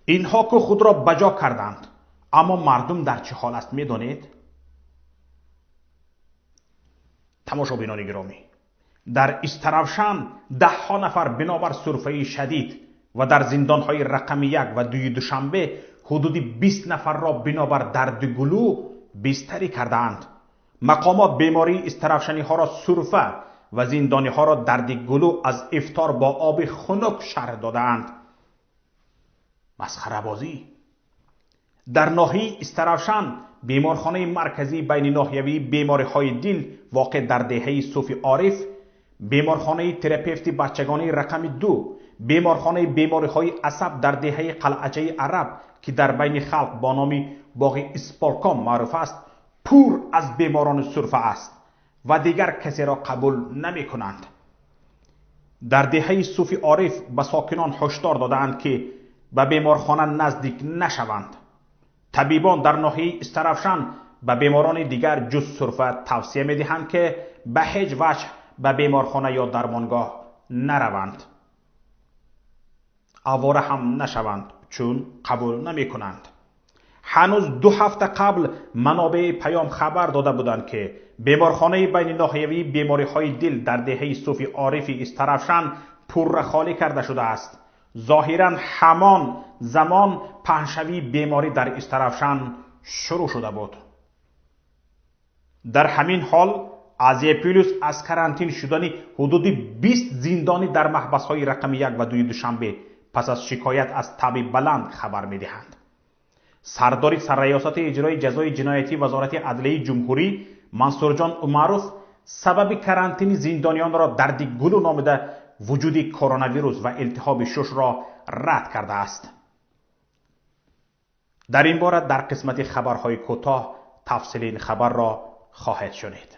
اینها که خود را بجا کردند، اما مردم در چه حال است میدانید؟ تماشابینان گرامی، در استرافشان 10 نفر بنابر سرفه شدید و در زندانهای رقم 1 و 2 دوشنبه حدود 20 نفر را بنابر درد گلو بستری کردند. مقامات بیماری استرافشانی ها را سرفه و زندانی ها را درد گلو از افطار با آب خنک شرح دادند. مسخره بازی. در ناحیه استرافشان بیمارخانه مرکزی بین ناحیوی بیماری های دل واقع در دهه صوفی عارف، بیمارخانه تراپیوتی بچگانی رقم 2، بیمارخانه بیماری های عصب در دهه قلعچه عرب که در بین خلق با نام باغ اسپارکام معروف است، پر از بیماران سرفه است و دیگر کسی را قبول نمی کنند. در دهه صوفی عارف به ساکنان هشدار دادند که به بیمارخانه نزدیک نشوند. طبیبان در ناحیه استرافشان به بیماران دیگر جز سرفه توصیه می دهند که به هیچ وجه به بیمارخانه یا درمانگاه نروند. آواره هم نشوند چون قبول نمی کنند. هنوز 2 هفته قبل منابع پیام خبر داده بودند که بیمارخانه بین ناحیوی بیماری های دل در دهه صوفی عارف استرافشان پر خالی کرده شده است. ظاهرا همان زمان پنجشنبه بیماری در استرافشان شروع شده بود. در همین حال از اپریل از کرانتین شدن حدود 20 زندانی در محبس های رقم 1 و 2 دوشنبه پس از شکایت از تب بلند خبر می دهند. سردار سرریاست اجرای جزای جنایتی وزارت عدلیه جمهوری منصور جان عمروف سبب کرانتین زندانیان را درد گلو نامیده وجود کرونا ویروس و التهاب شش را رد کرده است. در این باره در قسمت خبرهای کوتاه تفصیل این خبر را خواهید شنید.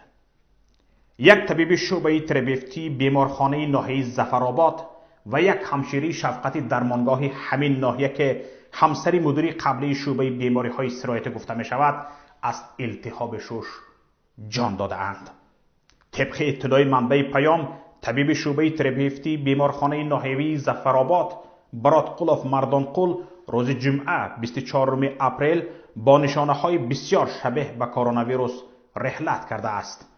یک طبیب شعبه تراپیوتی بیمارخانه ناحیه ظفرآباد و یک همشیره شفقتی درمانگاه همین ناحیه که همسری مدیر قبلی شعبه بیماری های سرایت گفته می شود از التهاب شش جان داده اند. طبق اطلاع منبع پیام، طبیب شعبه تراپیوتی بیمارخانه ناحیوی ظفرآباد برادقلوف مردانقل روز جمعه 24 اپریل با نشانه های بسیار شبیه به کرونا ویروس رحلت کرده است.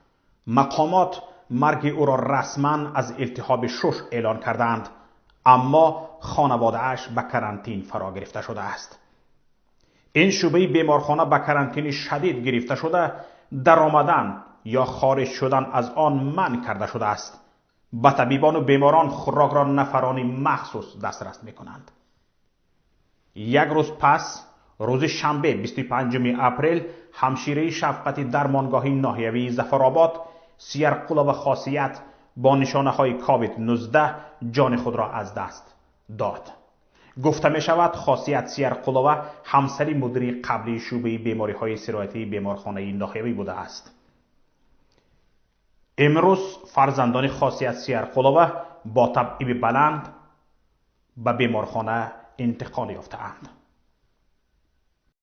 مقامات مرگ او را رسما از التهاب شش اعلان کردند، اما خانواده اش به کرانتین فرا گرفته شده است. این شعبه بیمارخانه به کرانتین شدید گرفته شده، در آمدن یا خارج شدن از آن منع کرده شده است. به طبیبان و بیماران خوراک را نفرانی مخصوص دسترس می کنند. یک روز پس روز شنبه 25 اپریل همشیره شفقتی درمانگاهی ناحیوی ظفرآباد سیرقلوف خاصیت با نشانه های کووید 19 جان خود را از دست داد. گفته می شود خاصیت سیرقلوف همسری مدیر قبلی شعبه بیماری های سرایتی بیمارخانه ناحیوی بوده است. امروز فرزندان خاصیت سیرقلوف با تبعیض بلند به بیمارخانه انتقال یافته‌اند.